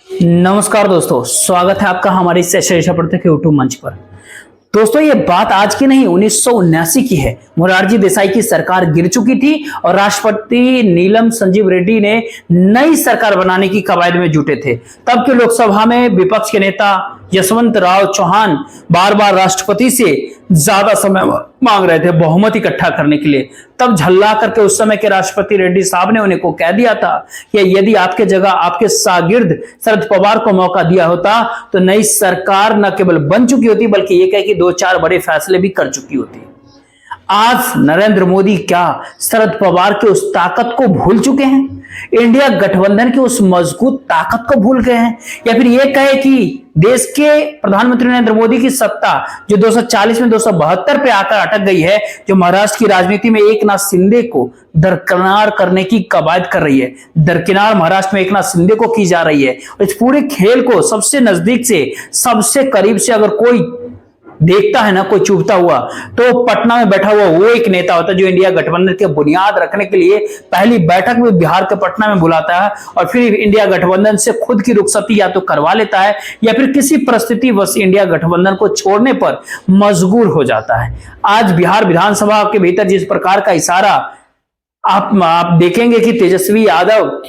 नमस्कार दोस्तों, स्वागत है आपका हमारे प्रत्येक यूट्यूब मंच पर। दोस्तों, ये बात आज की नहीं 1979 की है। मोरारजी देसाई की सरकार गिर चुकी थी और राष्ट्रपति नीलम संजीव रेड्डी ने नई सरकार बनाने की कवायद में जुटे थे। तब के लोकसभा में विपक्ष के नेता यशवंत राव चौहान बार बार राष्ट्रपति से ज्यादा समय मांग रहे थे बहुमत इकट्ठा करने के लिए। तब झल्ला करके उस समय के राष्ट्रपति रेड्डी साहब ने उन्हें को कह दिया था कि यदि आपके जगह आपके शागिर्द शरद पवार को मौका दिया होता तो नई सरकार न केवल बन चुकी होती बल्कि ये कहे कि 2-4 बड़े फैसले भी कर चुकी होती। आज नरेंद्र मोदी क्या शरद पवार की उस ताकत को भूल चुके हैं? इंडिया गठबंधन की उस मजबूत ताकत को भूल गए हैं? या फिर ये कहे कि देश के प्रधानमंत्री नरेंद्र मोदी की सत्ता जो 240 में 272 पे आकर अटक गई है, जो महाराष्ट्र की राजनीति में एकनाथ शिंदे को दरकिनार करने की कवायद कर रही है, दरकिनार महाराष्ट्र में एकनाथ शिंदे को की जा रही है। इस पूरे खेल को सबसे नजदीक से, सबसे करीब से अगर कोई देखता है ना, कोई चुभता हुआ, तो पटना में बैठा हुआ वो एक नेता होता है जो इंडिया गठबंधन के बुनियाद रखने के लिए पहली बैठक में बिहार के पटना में बुलाता है और फिर इंडिया गठबंधन से खुद की रुखसती या तो करवा लेता है या फिर किसी परिस्थिति वश इंडिया गठबंधन को छोड़ने पर मजबूर हो जाता है। आज बिहार विधानसभा के भीतर जिस प्रकार का इशारा आप देखेंगे कि तेजस्वी यादव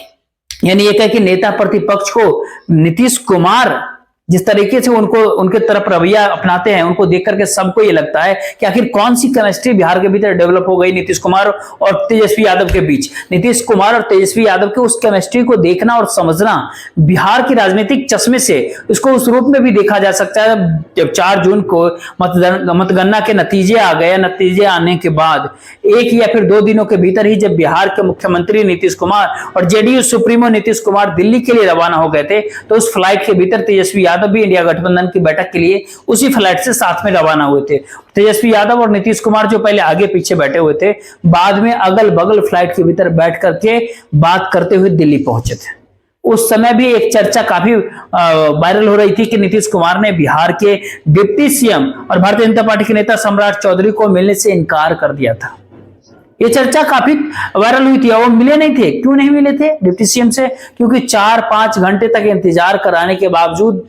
यानी एक है कि नेता प्रतिपक्ष को नीतीश कुमार जिस तरीके से उनके तरफ रवैया अपनाते हैं, उनको देख करके सबको ये लगता है कि आखिर कौन सी केमिस्ट्री बिहार के भीतर डेवलप हो गई नीतीश कुमार और तेजस्वी यादव के बीच। नीतीश कुमार और तेजस्वी यादव के उस केमिस्ट्री को देखना और समझना बिहार की राजनीतिक चश्मे से इसको उस रूप में भी देखा जा सकता है। जब 4 जून को मतगणना के नतीजे आ गए, नतीजे आने के बाद 1 या फिर 2 दिनों के भीतर ही जब बिहार के मुख्यमंत्री नीतीश कुमार और जेडीयू सुप्रीमो नीतीश कुमार दिल्ली के लिए रवाना हो गए थे, तो उस फ्लाइट के भीतर तेजस्वी यादव भी इंडिया गठबंधन की बैठक के लिए उसी फ्लाइट से साथ में रवाना हुए थे। तेजस्वी यादव और नीतीश कुमार जो पहले आगे पीछे बैठे हुए थे, बाद में अगल बगल फ्लाइट के भीतर बैठ करके बात करते हुए दिल्ली पहुंचे थे। उस समय भी एक चर्चा काफी वायरल हो रही थी कि नीतीश कुमार ने बिहार के डिप्टी सीएम और भारतीय जनता पार्टी के नेता सम्राट चौधरी को मिलने से इनकार कर दिया था। ये चर्चा काफी वायरल हुई थी और वो मिले नहीं थे। क्यों नहीं मिले थे डिप्टी सीएम से? क्योंकि 4-5 घंटे तक इंतजार कराने के बावजूद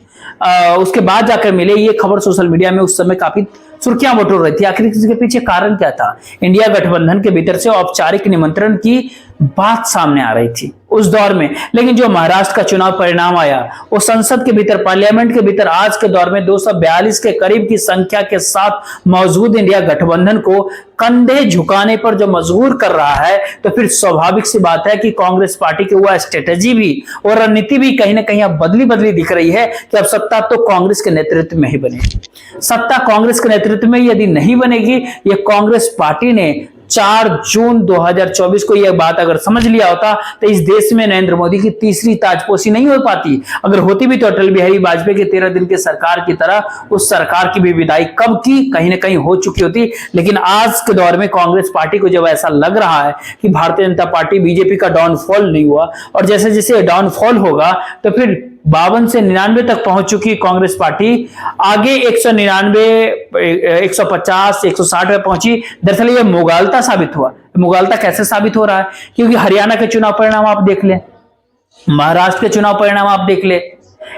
उसके बाद जाकर मिले। ये खबर सोशल मीडिया में उस समय काफी सुर्खियां बटोर रही थी। आखिर इसके पीछे कारण क्या था? इंडिया गठबंधन के भीतर से औपचारिक निमंत्रण की बात सामने आ रही थी उस दौर में, लेकिन जो महाराष्ट्र का चुनाव परिणाम आया, वो संसद के भीतर, पार्लियामेंट के भीतर आज के दौर में 242 के करीब की संख्या के साथ मौजूद इंडिया गठबंधन को कंधे झुकाने पर जो मजबूर कर रहा है, तो फिर स्वाभाविक सी बात है कि कांग्रेस पार्टी की वह स्ट्रेटेजी भी और रणनीति भी कहीं ना कहीं अब बदली दिख रही है कि अब सत्ता तो कांग्रेस के नेतृत्व में ही बनेगी। सत्ता कांग्रेस के नेतृत्व में यदि नहीं बनेगी, ये कांग्रेस पार्टी ने 4 जून 2024 को यह बात अगर समझ लिया होता तो इस देश में नरेंद्र मोदी की तीसरी ताजपोशी नहीं हो पाती। अगर होती भी तो अटल बिहारी वाजपेयी के 13 दिन की सरकार की तरह उस सरकार की भी विदाई कब की कहीं ना कहीं हो चुकी होती। लेकिन आज के दौर में कांग्रेस पार्टी को जब ऐसा लग रहा है कि भारतीय जनता पार्टी, बीजेपी का डाउनफॉल नहीं हुआ और जैसे जैसे डाउनफॉल होगा तो फिर 52 से 99 तक पहुंच चुकी कांग्रेस पार्टी आगे 199, 150, 160 पे पहुंची। दरअसल ये मुगालता साबित हुआ। मुगालता कैसे साबित हो रहा है? क्योंकि हरियाणा के चुनाव परिणाम आप देख ले, महाराष्ट्र के चुनाव परिणाम आप देख ले,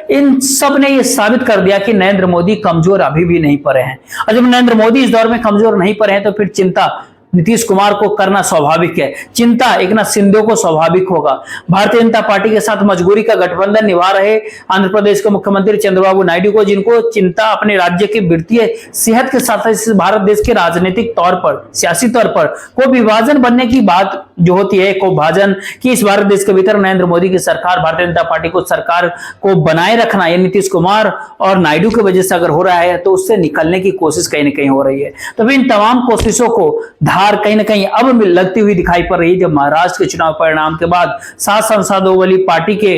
इन सब ने यह साबित कर दिया कि नरेंद्र मोदी कमजोर अभी भी नहीं पड़े हैं। और जब नरेंद्र मोदी इस दौर में कमजोर नहीं पड़े हैं तो फिर चिंता नीतीश कुमार को करना स्वाभाविक है, चिंता एकनाथ शिंदे को स्वाभाविक होगा। भारतीय जनता पार्टी के साथ मजबूरी का गठबंधन निभा रहे आंध्र प्रदेश के मुख्यमंत्री चंद्रबाबू नायडू को, जिनको चिंता अपने राज्य की वित्तीय सेहत के साथ भारत देश के राजनीतिक तौर पर, सियासी तौर पर को विभाजन बनने की बात जो होती है, को भाजन कि इस भारत देश के भीतर नरेंद्र मोदी की सरकार, भारतीय जनता पार्टी को सरकार को बनाए रखना, ये नीतीश कुमार और नायडू की वजह से अगर हो रहा है तो उससे निकलने की कोशिश कहीं ना कहीं हो रही है। तो फिर इन तमाम कोशिशों को धार कहीं ना कहीं अब लगती हुई दिखाई पड़ रही है जब महाराष्ट्र के चुनाव परिणाम के बाद 7 सांसदों वाली पार्टी के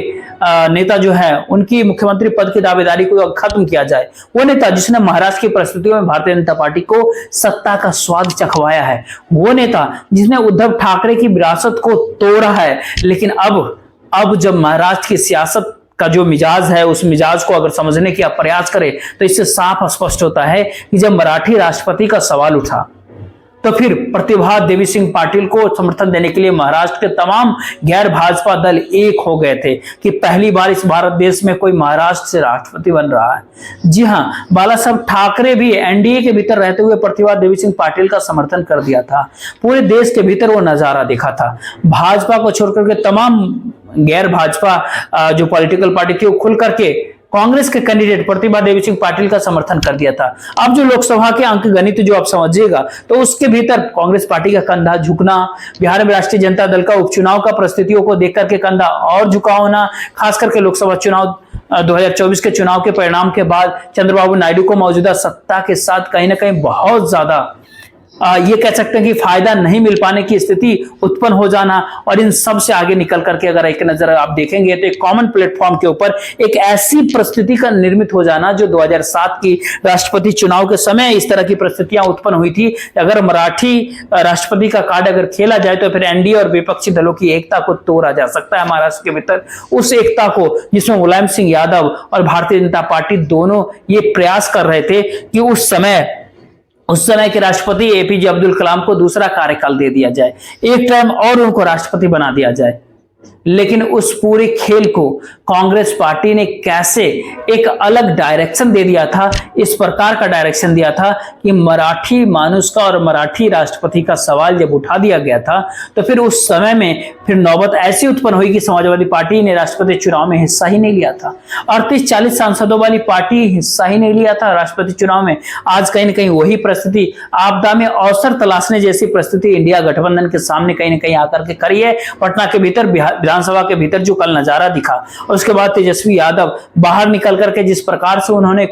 नेता जो है उनकी मुख्यमंत्री पद की दावेदारी को खत्म किया जाए। वो नेता जिसने महाराष्ट्र की परिस्थितियों में भारतीय जनता पार्टी को सत्ता का स्वाद चखवाया है, वो नेता जिसने उद्धव ठाकरे की विरासत को तोड़ा है। लेकिन अब जब महाराष्ट्र की सियासत का जो मिजाज है, उस मिजाज को अगर समझने की आप प्रयास करें तो इससे साफ स्पष्ट होता है कि जब मराठी राष्ट्रपति का सवाल उठा तो फिर प्रतिभा देवी सिंह पाटिल को समर्थन देने के लिए महाराष्ट्र के तमाम गैर भाजपा दल एक हो गए थे कि पहली बार इस भारत देश में कोई महाराष्ट्र से राष्ट्रपति बन रहा है। जी हां, बाला साहब ठाकरे भी एनडीए के भीतर रहते हुए प्रतिभा देवी सिंह पाटिल का समर्थन कर दिया था। पूरे देश के भीतर वो नजारा देखा था। भाजपा को छोड़कर के तमाम गैर भाजपा जो पॉलिटिकल पार्टी थी वो खुल करके कांग्रेस के कैंडिडेट प्रतिभा देवी सिंह पाटिल का समर्थन कर दिया था। अब जो लोकसभा के अंक गणित जो आप समझिएगा, तो उसके भीतर कांग्रेस पार्टी का कंधा झुकना, बिहार में राष्ट्रीय जनता दल का उपचुनाव का परिस्थितियों को देख करके कंधा और झुका होना, खास करके लोकसभा चुनाव 2024 के चुनाव के परिणाम के बाद चंद्रबाबू नायडू को मौजूदा सत्ता के साथ कहीं ना कहीं बहुत ज्यादा ये कह सकते हैं कि फायदा नहीं मिल पाने की स्थिति उत्पन्न हो जाना, और इन सब से आगे निकल करके अगर एक नजर आप देखेंगे तो एक कॉमन प्लेटफॉर्म के ऊपर एक ऐसी परिस्थिति का निर्मित हो जाना जो 2007 की राष्ट्रपति चुनाव के समय इस तरह की परिस्थितियां उत्पन्न हुई थी। अगर मराठी राष्ट्रपति का कार्ड अगर खेला जाए तो फिर एनडीए और विपक्षी दलों की एकता को तोड़ा जा सकता है महाराष्ट्र के भीतर। उस एकता को जिसमें मुलायम सिंह यादव और भारतीय जनता पार्टी दोनों ये प्रयास कर रहे थे कि उस समय के राष्ट्रपति एपीजे अब्दुल कलाम को दूसरा कार्यकाल दे दिया जाए, एक टर्म और उनको राष्ट्रपति बना दिया जाए। लेकिन उस पूरे खेल को कांग्रेस पार्टी ने कैसे एक अलग डायरेक्शन दे दिया था, इस प्रकार का डायरेक्शन दिया था कि मराठी मानुष का और मराठी राष्ट्रपति का सवाल जब उठा दिया गया था तो फिर उस समय में फिर नौबत ऐसी उत्पन्न हुई कि समाजवादी पार्टी ने राष्ट्रपति चुनाव में हिस्सा ही नहीं लिया था। 38-40 सांसदों वाली पार्टी हिस्सा ही नहीं लिया था राष्ट्रपति चुनाव में। आज कहीं ना कहीं वही परिस्थिति, आपदा में अवसर तलाशने जैसी परिस्थिति इंडिया गठबंधन के सामने कहीं ना कहीं आकर के खड़ी है। पटना के भीतर विधानसभा के भीतर जो कल नजारा दिखा, और उसके बाद तेजस्वी यादव बाहर निकल करके जिस प्रकार से उन्होंने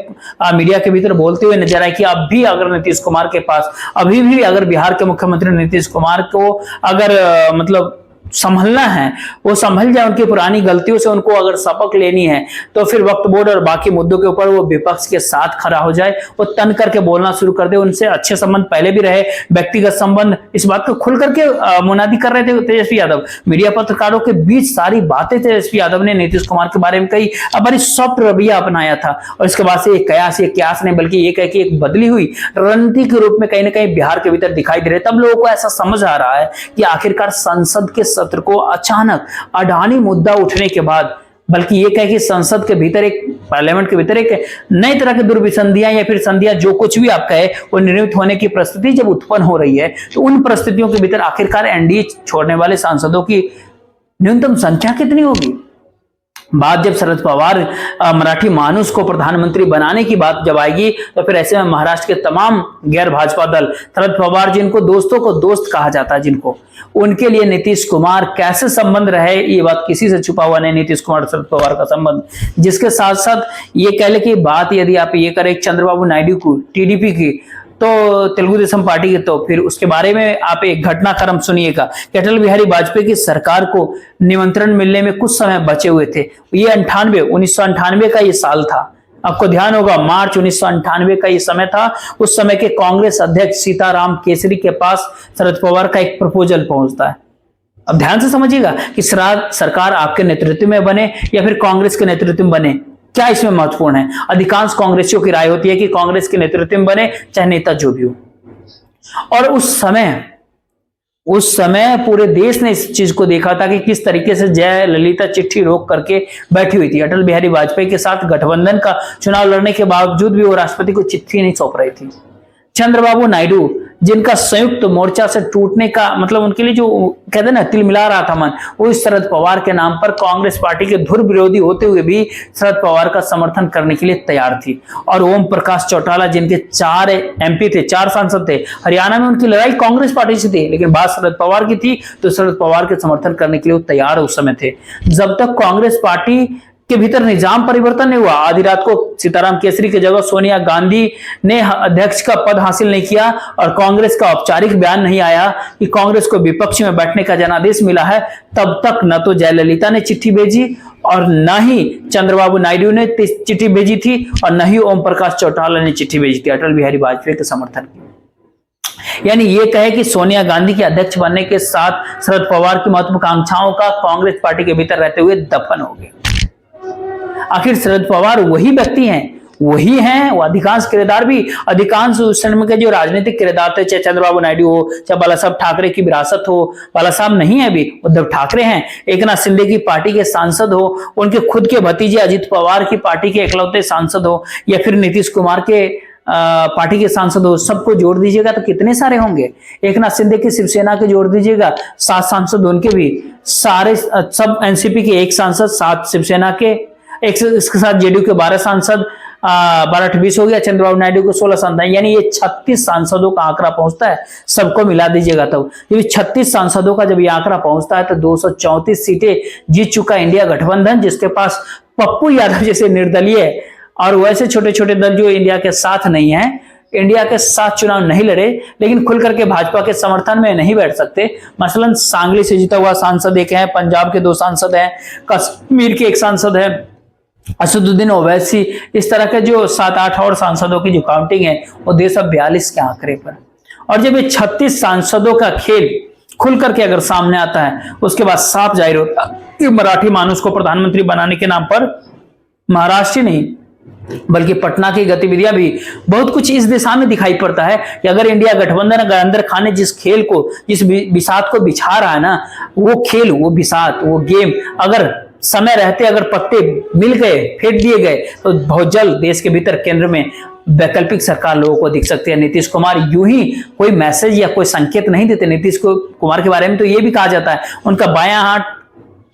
मीडिया के भीतर बोलते हुए नजर आए कि अब भी अगर नीतीश कुमार के पास अभी भी अगर बिहार के मुख्यमंत्री नीतीश कुमार को अगर मतलब संभलना है, वो संभल जाए, उनकी पुरानी गलतियों से उनको अगर सबक लेनी है तो फिर वक्फ बोर्ड और बाकी मुद्दों के ऊपर वो विपक्ष के साथ खड़ा हो जाए, वो तन करके बोलना शुरू कर दे। उनसे अच्छे संबंध पहले भी रहे, व्यक्तिगत संबंध, इस बात को खुल करके मुनादी कर रहे थे तेजस्वी यादव। मीडिया पत्रकारों के बीच सारी बातें तेजस्वी यादव ने नीतीश कुमार के बारे में कही, अब बड़ी सॉफ्ट रवैया अपनाया था। और इसके बाद से एक कयास नहीं बल्कि ये कह कि एक बदली हुई रणनीति के रूप में कहीं ना कहीं बिहार के भीतर दिखाई दे रहे। तब लोगों को ऐसा समझ आ रहा है कि आखिरकार संसद के सत्र को अचानक अडानी मुद्दा उठने के बाद, बल्कि ये कहे कि संसद के भीतर एक पार्लियामेंट के भीतर एक नई तरह की दुर्विसंधियां या फिर संधियां जो कुछ भी आप कहे वो निर्मित होने की परिस्थिति जब उत्पन्न हो रही है, तो उन परिस्थितियों के भीतर आखिरकार एनडीए छोड़ने वाले सांसदों की न्यूनतम संख्या कितनी होगी। बात जब शरद पवार मराठी मानुष को प्रधानमंत्री बनाने की बात जब आएगी तो फिर ऐसे में महाराष्ट्र के तमाम गैर भाजपा दल, शरद पवार जिनको दोस्तों को दोस्त कहा जाता है, जिनको उनके लिए नीतीश कुमार कैसे संबंध रहे, ये बात किसी से छुपा हुआ नहीं। नीतीश कुमार शरद पवार का संबंध, जिसके साथ साथ ये कह ले कि बात यदि आप ये करें चंद्रबाबू नायडू को टीडीपी की तो तेलुगु देशम पार्टी के, तो फिर उसके बारे में आप एक घटनाक्रम सुनिएगा कि अटल बिहारी वाजपेयी की सरकार को निमंत्रण मिलने में कुछ समय बचे हुए थे। ये 1998 का ये साल था, आपको ध्यान होगा मार्च 1998 का ये समय था। उस समय के कांग्रेस अध्यक्ष सीताराम केसरी के पास शरद पवार का एक प्रपोजल पहुंचता है। अब ध्यान से समझिएगा कि सरकार आपके नेतृत्व में बने या फिर कांग्रेस के नेतृत्व में बने, क्या इसमें महत्वपूर्ण है। अधिकांश कांग्रेसियों की राय होती है कि कांग्रेस के नेतृत्व में बने, चाहे नेता जो भी हो। और उस समय पूरे देश ने इस चीज को देखा था कि किस तरीके से जयललिता चिट्ठी रोक करके बैठी हुई थी। अटल बिहारी वाजपेयी के साथ गठबंधन का चुनाव लड़ने के बावजूद भी वो राष्ट्रपति को चिट्ठी नहीं सौंप रही थी। चंद्रबाबू नायडू जिनका संयुक्त मोर्चा से टूटने का मतलब उनके लिए जो कहते हैं ना तिल मिला रहा था मन, वो इस शरद पवार के नाम पर कांग्रेस पार्टी के धुर विरोधी होते हुए भी शरद पवार का समर्थन करने के लिए तैयार थी। और ओम प्रकाश चौटाला जिनके 4 एमपी थे, 4 सांसद थे, हरियाणा में उनकी लड़ाई कांग्रेस पार्टी से थी, लेकिन बात शरद पवार की थी तो शरद पवार के समर्थन करने के लिए वो तैयार उस समय थे। जब तक कांग्रेस पार्टी के भीतर निजाम परिवर्तन नहीं हुआ, आधी रात को सीताराम केसरी की जगह सोनिया गांधी ने अध्यक्ष का पद हासिल नहीं किया और कांग्रेस का औपचारिक बयान नहीं आया कि कांग्रेस को विपक्ष में बैठने का जनादेश मिला है, तब तक न तो जयललिता ने चिट्ठी भेजी और न ही चंद्रबाबू नायडू ने चिट्ठी भेजी थी और न ही ओम प्रकाश चौटाला ने चिट्ठी भेजी थी अटल बिहारी वाजपेयी के समर्थन की। यानी ये कहे कि सोनिया गांधी के अध्यक्ष बनने के साथ शरद पवार की महत्वाकांक्षाओं का कांग्रेस पार्टी के भीतर रहते हुए दफन हो गया। आखिर शरद पवार वही व्यक्ति हैं, वही हैं, वो अधिकांश किरदार भी, अधिकांश उस समय के जो राजनीतिक किरदार थे, चाहे चंद्रबाबू नायडू हो, चाहे बाला साहब ठाकरे की विरासत हो, बाला साहब नहीं है अभी, उद्धव ठाकरे हैं, एकनाथ शिंदे की पार्टी के सांसद हो, उनके खुद के भतीजे अजित पवार की पार्टी के इकलौते सांसद हो, या फिर नीतीश कुमार के पार्टी के सांसद हो, सबको जोड़ दीजिएगा तो कितने सारे होंगे। एकनाथ शिंदे की शिवसेना के जोड़ दीजिएगा 7 सांसद, उनके भी सारे, सब एनसीपी के 1 सांसद, 7 शिवसेना के, इसके साथ जेडीयू के 12 सांसद, 12-20 हो गया, चंद्रबाबू नायडू को 16 सांसद, यानी ये 36 सांसदों का आंकड़ा पहुंचता है, सबको मिला दीजिएगा तब। ये 36 सांसदों का जब ये आंकड़ा पहुंचता है तो 234 सीटें जीत चुका इंडिया गठबंधन, जिसके पास पप्पू यादव जैसे निर्दलीय और वैसे छोटे छोटे दल जो इंडिया के साथ नहीं है, इंडिया के साथ चुनाव नहीं लड़े, लेकिन खुल करके भाजपा के समर्थन में नहीं बैठ सकते। मसलन सांगली से जीता हुआ सांसद एक है, पंजाब के 2 सांसद हैं, कश्मीर के 1 सांसद है, असदुद्दीन ओवैसी, इस तरह के जो 7-8 और सांसदों की जो काउंटिंग है वो 242 के आंकड़े पर। और जब ये 36 सांसदों का खेल खुल करके अगर सामने आता है, उसके बाद साफ जाहिर होता है कि मराठी मानुस को प्रधानमंत्री बनाने के नाम पर महाराष्ट्र नहीं बल्कि पटना की गतिविधियां भी बहुत कुछ इस दिशा में दिखाई पड़ता है कि अगर इंडिया गठबंधन अगर अंदर खाने जिस खेल को, जिस बिसात को बिछा रहा है ना, वो खेल, वो बिसात, वो गेम अगर समय रहते अगर पत्ते मिल गए, फेंक दिए गए, तो बहुत जल्द देश के भीतर केंद्र में वैकल्पिक सरकार लोगों को दिख सकती है। नीतीश कुमार यूं ही कोई मैसेज या कोई संकेत नहीं देते। नीतीश कुमार के बारे में तो ये भी कहा जाता है उनका बायां हाथ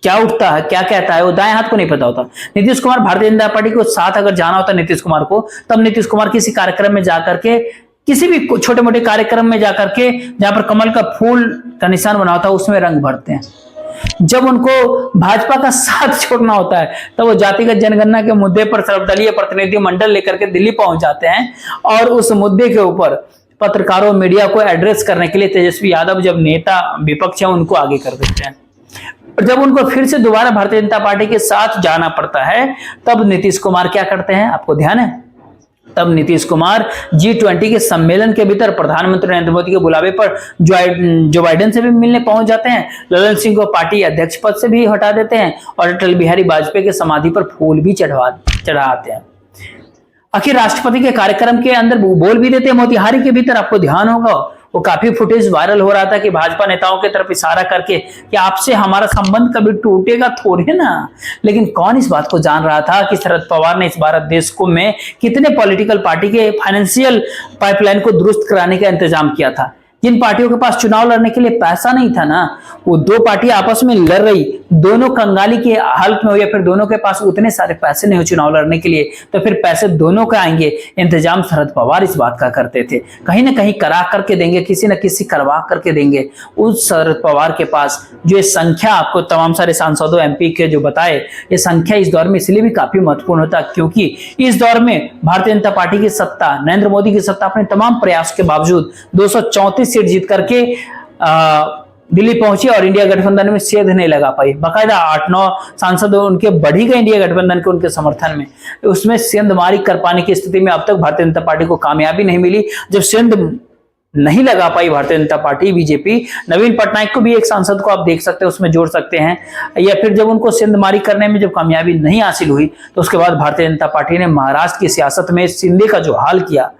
क्या उठता है, क्या कहता है, वो दाएं हाथ को नहीं पता होता। नीतीश कुमार भारतीय जनता पार्टी को साथ अगर जाना होता नीतीश कुमार को, तब नीतीश कुमार किसी कार्यक्रम में जाकर के, किसी भी छोटे मोटे कार्यक्रम में जाकर के जहां पर कमल का फूल का निशान बना होता है उसमें रंग भरते हैं। जब उनको भाजपा का साथ छोड़ना होता है तब वो जातिगत जनगणना के मुद्दे पर सर्वदलीय प्रतिनिधि मंडल लेकर के दिल्ली पहुंच जाते हैं और उस मुद्दे के ऊपर पत्रकारों, मीडिया को एड्रेस करने के लिए तेजस्वी यादव जब नेता विपक्ष है उनको आगे कर देते हैं। जब उनको फिर से दोबारा भारतीय जनता पार्टी के साथ जाना पड़ता है तब नीतीश कुमार क्या करते हैं, आपको ध्यान है? तब नीतीश कुमार G20 के सम्मेलन के भीतर प्रधानमंत्री नरेंद्र मोदी के बुलावे पर जो बाइडेन से भी मिलने पहुंच जाते हैं, ललन सिंह को पार्टी अध्यक्ष पद से भी हटा देते हैं और अटल बिहारी वाजपेयी के समाधि पर फूल भी चढ़ाते हैं। आखिर राष्ट्रपति के कार्यक्रम के अंदर बोल भी देते हैं मोतिहारी के भीतर, आपको ध्यान होगा वो काफी फुटेज वायरल हो रहा था कि भाजपा नेताओं की तरफ इशारा करके कि आपसे हमारा संबंध कभी टूटेगा थोड़े ना। लेकिन कौन इस बात को जान रहा था कि शरद पवार ने इस भारत देश को में कितने पॉलिटिकल पार्टी के फाइनेंशियल पाइपलाइन को दुरुस्त कराने का इंतजाम किया था। जिन पार्टियों के पास चुनाव लड़ने के लिए पैसा नहीं था ना, वो 2 पार्टी आपस में लड़ रही, दोनों कंगाली की हालत में हो या फिर दोनों के पास उतने सारे पैसे नहीं हो चुनाव लड़ने के लिए, तो फिर पैसे दोनों का आएंगे। इंतजाम शरद पवार इस बात का करते थे, कहीं ना कहीं करा करके देंगे, किसी न किसी करवा करके देंगे। उस शरद पवार के पास जो ये संख्या आपको तमाम सारे सांसदों MP के जो बताए, ये संख्या इस दौर में इसलिए भी काफी महत्वपूर्ण होता है क्योंकि इस दौर में भारतीय जनता पार्टी की सत्ता, नरेंद्र मोदी की सत्ता अपने तमाम प्रयास के बावजूद 234 सीट जीत करके दिल्ली पहुंची और इंडिया गठबंधन में सेध नहीं लगा पाई। बाकायदा 8-9 सांसद उनके बढ़ी गए इंडिया गठबंधन के उनके समर्थन में, उसमें सेंधमारी कर पाने की स्थिति में अब तक भारतीय जनता पार्टी को कामयाबी नहीं मिली। जब सेंध नहीं लगा पाई भारतीय जनता पार्टी, बीजेपी, नवीन पटनायक को भी एक सांसद को आप देख सकते हैं उसमें जोड़ सकते हैं, या फिर जब उनको सेंधमारी करने में जब कामयाबी नहीं हासिल हुई तो उसके बाद भारतीय जनता पार्टी ने महाराष्ट्र की सियासत में शिंदे का जो हाल किया,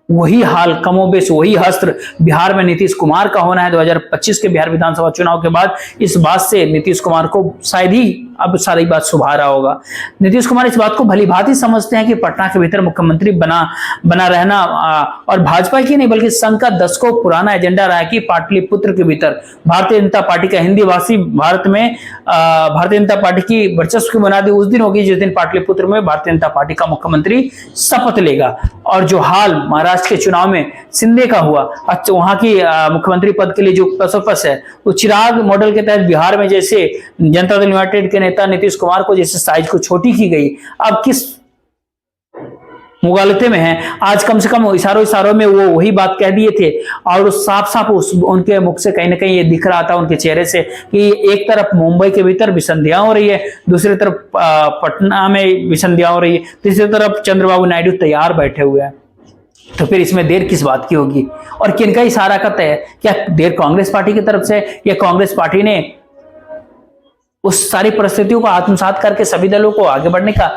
वही हाल कमोबेश, वही अस्त्र बिहार में नीतीश कुमार का होना है 2025 के बिहार विधानसभा चुनाव के बाद। इस बात से नीतीश कुमार को शायद ही अब सारी बात सुभा रहा होगा। नीतीश कुमार इस बात को भली भांति समझते हैं कि पटना के भीतर मुख्यमंत्री बना रहना और भाजपा की नहीं बल्कि संघ का दशकों पुराना एजेंडा रहा है कि पाटलिपुत्र के भीतर भारतीय जनता पार्टी का हिंदी भाषी भारत में भारतीय जनता पार्टी की वर्चस्व की बुनियादी उस दिन होगी जिस दिन पाटलिपुत्र में भारतीय जनता पार्टी का मुख्यमंत्री शपथ लेगा। और जो हाल महाराष्ट्र के चुनाव में शिंदे का हुआ, वहां की मुख्यमंत्री पद के लिए जो पसोपस है, वो चिराग मॉडल के तहत बिहार में जैसे जनता दल यूनाइटेड के नेता नीतीश कुमार को जैसे साइज को छोटी की गई, अब किस मुगालते में है। आज कम से कम इशारों में वो वही बात कह दिए थे और साफ साफ उनके मुख से कहीं ना कहीं ये दिख रहा था उनके चेहरे से कि एक तरफ मुंबई के भीतर विसंधियां हो रही है, दूसरी तरफ पटना में विसंधियां हो रही है, तीसरी तरफ चंद्रबाबू नायडू तैयार बैठे हुए हैं। तो फिर इसमें देर किस बात की होगी और किनका इशारा करता है? क्या देर कांग्रेस पार्टी की तरफ से, या कांग्रेस पार्टी ने उस सारी परिस्थितियों को आत्मसात करके सभी दलों को आगे बढ़ने का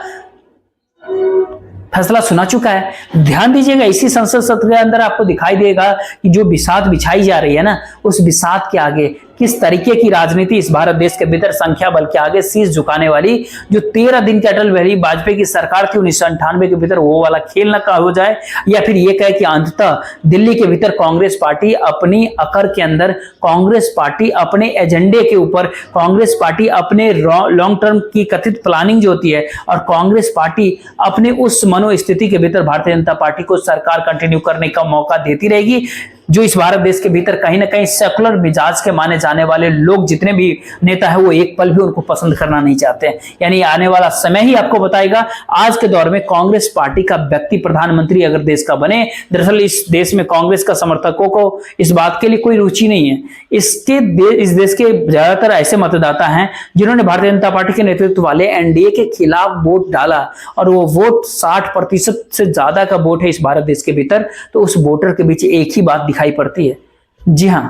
फैसला सुना चुका है। ध्यान दीजिएगा, इसी संसद सत्र के अंदर आपको दिखाई देगा कि जो बिसात बिछाई जा रही है ना, उस बिसात के आगे किस तरीके की राजनीति इस भारत देश के भीतर संख्या बल के आगे शीश झुकाने वाली जो 13 दिन की अटल बिहारी वाजपेयी की सरकार थी 1998 के भीतर, वो वाला खेल न हो जाए, या फिर ये कहे कि अंततः दिल्ली के भीतर कांग्रेस पार्टी अपनी अकर के अंदर, कांग्रेस पार्टी अपने एजेंडे के ऊपर, कांग्रेस पार्टी अपने लॉन्ग टर्म की कथित प्लानिंग जो होती है, और कांग्रेस पार्टी अपने उस मनोस्थिति के भीतर भारतीय जनता पार्टी को सरकार कंटिन्यू करने का मौका देती रहेगी, जो इस भारत देश के भीतर कहीं ना कहीं सेकुलर मिजाज के माने जाने वाले लोग जितने भी नेता है वो एक पल भी उनको पसंद करना नहीं चाहते हैं। यानी आने वाला समय ही आपको बताएगा। आज के दौर में कांग्रेस पार्टी का व्यक्ति प्रधानमंत्री अगर देश का बने, दरअसल इस देश में कांग्रेस का समर्थकों को इस बात के लिए कोई रुचि नहीं है। इस देश के ज्यादातर ऐसे मतदाता हैं जिन्होंने भारतीय जनता पार्टी के नेतृत्व वाले एनडीए के खिलाफ वोट डाला, और वो वोट 60% से ज्यादा का वोट है इस भारत देश के भीतर। तो उस वोटर के बीच एक ही बात दिखाई पड़ती है, जी हां,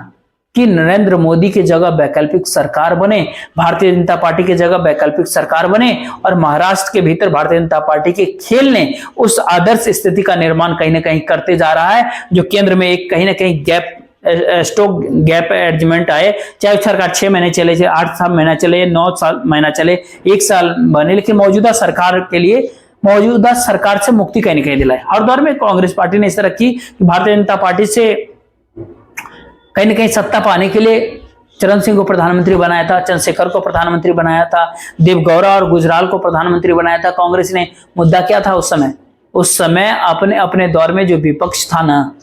कि नरेंद्र मोदी की जगह वैकल्पिक सरकार बने, भारतीय जनता पार्टी की जगह वैकल्पिक सरकार बने, और महाराष्ट्र के भीतर भारतीय जनता पार्टी के खेल ने उस आदर्श स्थिति का निर्माण कहीं ना कहीं करते जा रहा है, जो केंद्र में एक कहीं ना कहीं स्टॉक गैप एडजमेंट आए, चाहे सरकार 6 महीने चले, 8 महीना चले, 9 महीना चले, 1 साल बने, लेकिन मौजूदा सरकार के लिए मौजूदा सरकार से मुक्ति कहीं ना कहीं दिलाए। हर दौर में कांग्रेस पार्टी ने इस तरह की कि भारतीय जनता पार्टी से कहीं ना कहीं सत्ता पाने के लिए चरण सिंह को प्रधानमंत्री बनाया था, चंद्रशेखर को प्रधानमंत्री बनाया था, देवगौड़ा और गुजराल को प्रधानमंत्री बनाया था। कांग्रेस ने मुद्दा क्या था उस समय अपने अपने दौर में जो विपक्ष था ना,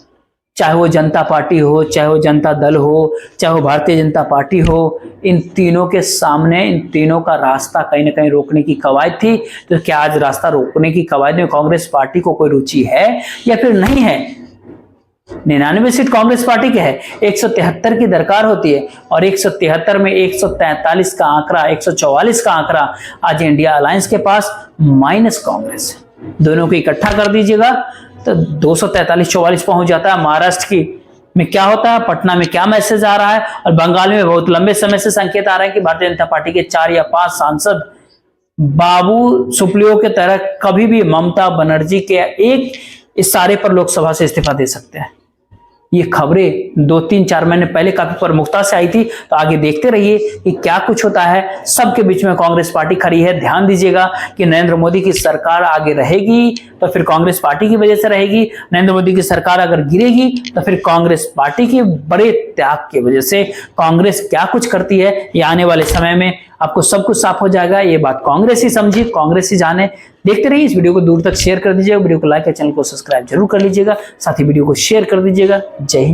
चाहे वो जनता पार्टी हो, चाहे वो जनता दल हो, चाहे वो भारतीय जनता पार्टी हो, इन तीनों के सामने इन तीनों का रास्ता कहीं ना कहीं रोकने की कवायद थी। तो क्या आज रास्ता रोकने की कवायद में कांग्रेस पार्टी को कोई रुचि है या फिर नहीं है? 99 सीट कांग्रेस पार्टी के है, 173 की दरकार होती है, और 173 में 143 का आंकड़ा, 144 का आंकड़ा आज इंडिया अलायंस के पास माइनस कांग्रेस, दोनों को इकट्ठा कर दीजिएगा तो 243-44 पहुंच जाता है। महाराष्ट्र में क्या होता है, पटना में क्या मैसेज आ रहा है, और बंगाल में बहुत लंबे समय से संकेत आ रहा है कि भारतीय जनता पार्टी के 4 या 5 सांसद बाबू सुप्रियो के तरह कभी भी ममता बनर्जी के एक इशारे पर लोकसभा से इस्तीफा दे सकते हैं। ये खबरें 2-3-4 महीने पहले काफी प्रमुखता से आई थी, तो आगे देखते रहिए कि क्या कुछ होता है। सबके बीच में कांग्रेस पार्टी खड़ी है। ध्यान दीजिएगा कि नरेंद्र मोदी की सरकार आगे रहेगी तो फिर कांग्रेस पार्टी की वजह से रहेगी, नरेंद्र मोदी की सरकार अगर गिरेगी तो फिर कांग्रेस पार्टी के बड़े त्याग की वजह से। कांग्रेस क्या कुछ करती है ये आने वाले समय में आपको सब कुछ साफ हो जाएगा। ये बात कांग्रेस ही समझी, कांग्रेस ही जाने। देखते रहिए, इस वीडियो को दूर तक शेयर कर दीजिएगा, वीडियो को लाइक और चैनल को सब्सक्राइब जरूर कर लीजिएगा, साथ ही वीडियो को शेयर कर दीजिएगा। जय हिंद।